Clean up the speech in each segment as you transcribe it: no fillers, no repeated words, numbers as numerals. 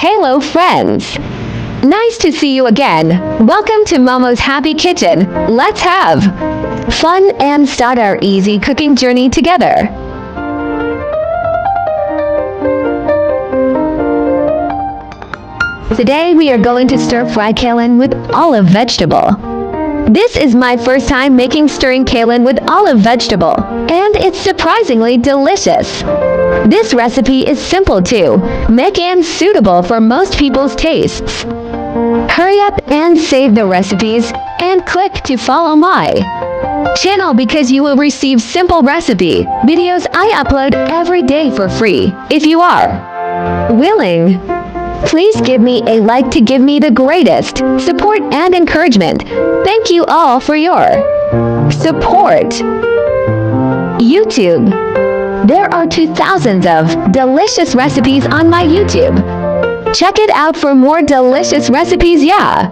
Hello friends! Nice to see you again. Welcome to Momo's Happy Kitchen. Let's have fun and start our easy cooking journey together. Today we are going to stir-fry Kai-Lan with olive vegetable. This is my first time making stirring Kai-Lan with olive vegetable, and it's surprisingly delicious. This recipe is simple to make and suitable for most people's tastes. Hurry up and save the recipes and click to follow my channel because you will receive simple recipe videos I upload every day for free. If you are willing, please give me a like to give me the greatest support and encouragement. Thank you all for your support. YouTube. There are 2,000 of delicious recipes on my YouTube. Check it out for more delicious recipes, yeah.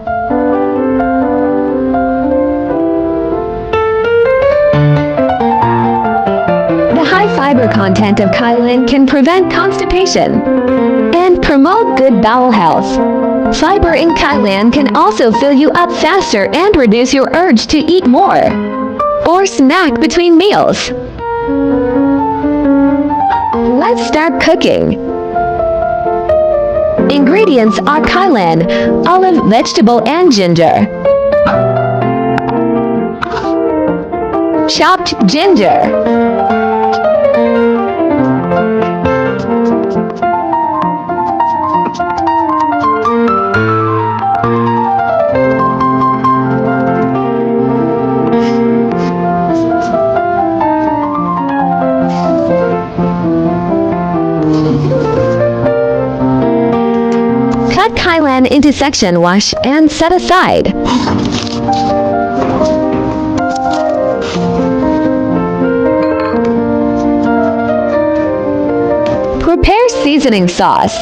The high fiber content of Kai-Lan can prevent constipation and promote good bowel health. Fiber in Kai-Lan can also fill you up faster and reduce your urge to eat more or snack between meals. Let's start cooking. Ingredients are Kai-Lan, olive vegetable and ginger. Chopped ginger. Cut Kai-Lan into section, wash, and set aside. Prepare seasoning sauce.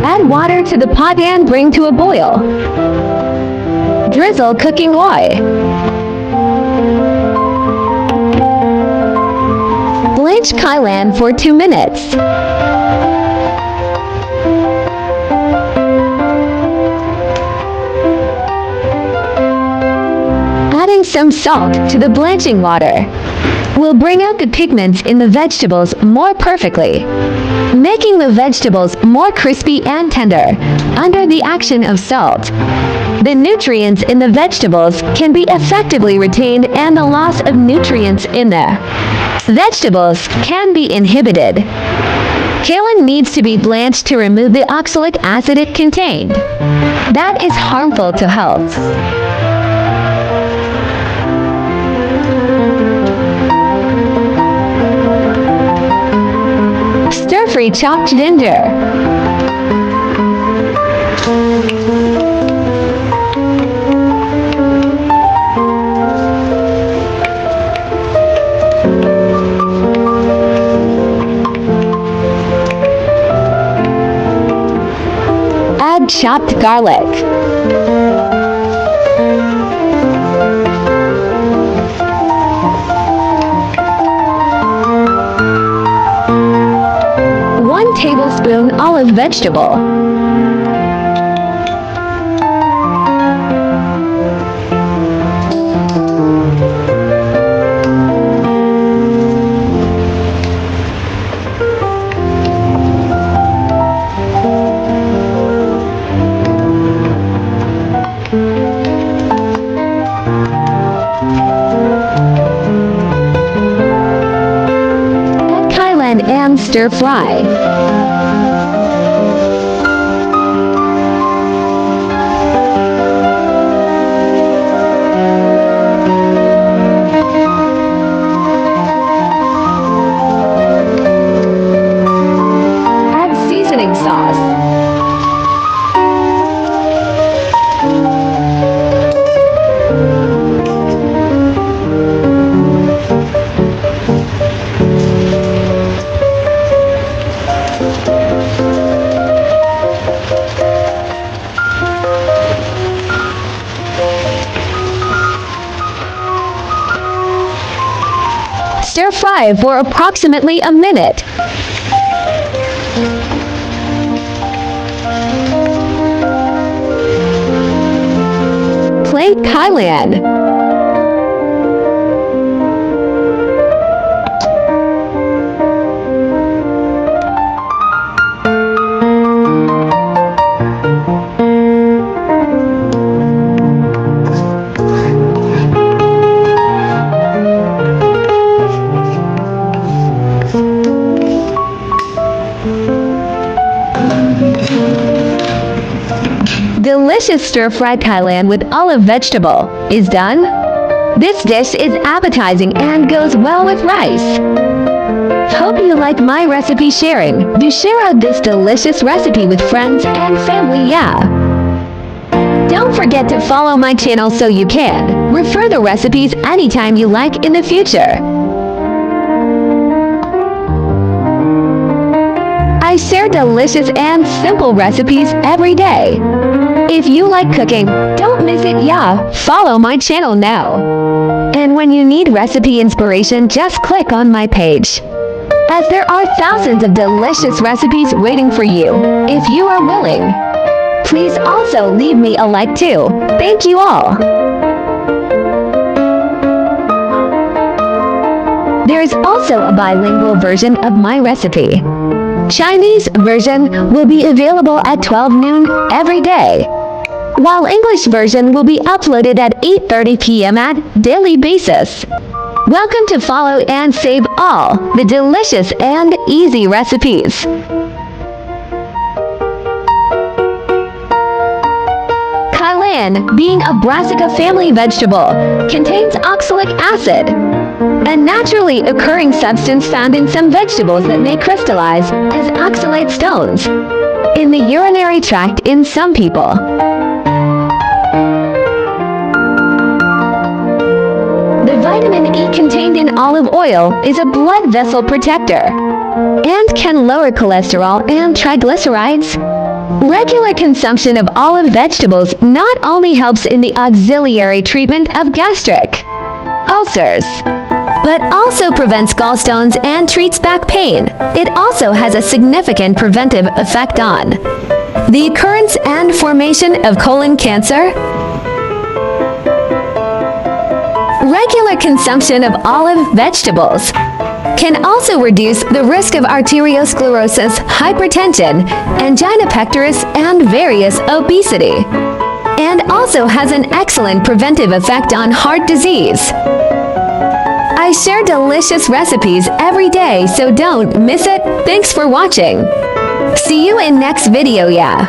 Add water to the pot and bring to a boil. Drizzle cooking oil. Blanch Kai-Lan for 2 minutes. Adding some salt to the blanching water will bring out the pigments in the vegetables more perfectly, making the vegetables more crispy and tender under the action of salt. The nutrients in the vegetables can be effectively retained and the loss of nutrients in the vegetables can be inhibited. Kai-Lan needs to be blanched to remove the oxalic acid it contained. That is harmful to health. Stir-fry chopped ginger. Add chopped garlic. One tablespoon olive vegetable. And stir fry. Add seasoning sauce. stir fry for approximately a minute. Plate Kai-Lan. Delicious stir-fried Kai-Lan with olive vegetable is done. This dish is appetizing and goes well with rice. Hope you like my recipe sharing. Do share out this delicious recipe with friends and family, yeah. Don't forget to follow my channel so you can refer the recipes anytime you like in the future. I share delicious and simple recipes every day. If you like cooking, don't miss it, yeah. Follow my channel now. And when you need recipe inspiration, just click on my page, as there are thousands of delicious recipes waiting for you. If you are willing, please also leave me a like too. Thank you all. There is also a bilingual version of my recipe. Chinese version will be available at 12 noon every day, while English version will be uploaded at 8:30 p.m. at daily basis. Welcome to follow and save all the delicious and easy recipes. Kai-Lan, being a brassica family vegetable, contains oxalic acid, a naturally occurring substance found in some vegetables that may crystallize as oxalate stones in the urinary tract in some people. The vitamin E contained in olive oil is a blood vessel protector and can lower cholesterol and triglycerides. Regular consumption of olive vegetables not only helps in the auxiliary treatment of gastric ulcers, but also prevents gallstones and treats back pain. It also has a significant preventive effect on the occurrence and formation of colon cancer. Regular consumption of olive vegetables can also reduce the risk of arteriosclerosis, hypertension, angina pectoris, and various obesity, and also has an excellent preventive effect on heart disease. I share delicious recipes every day, so don't miss it. Thanks for watching. See you in next video, yeah.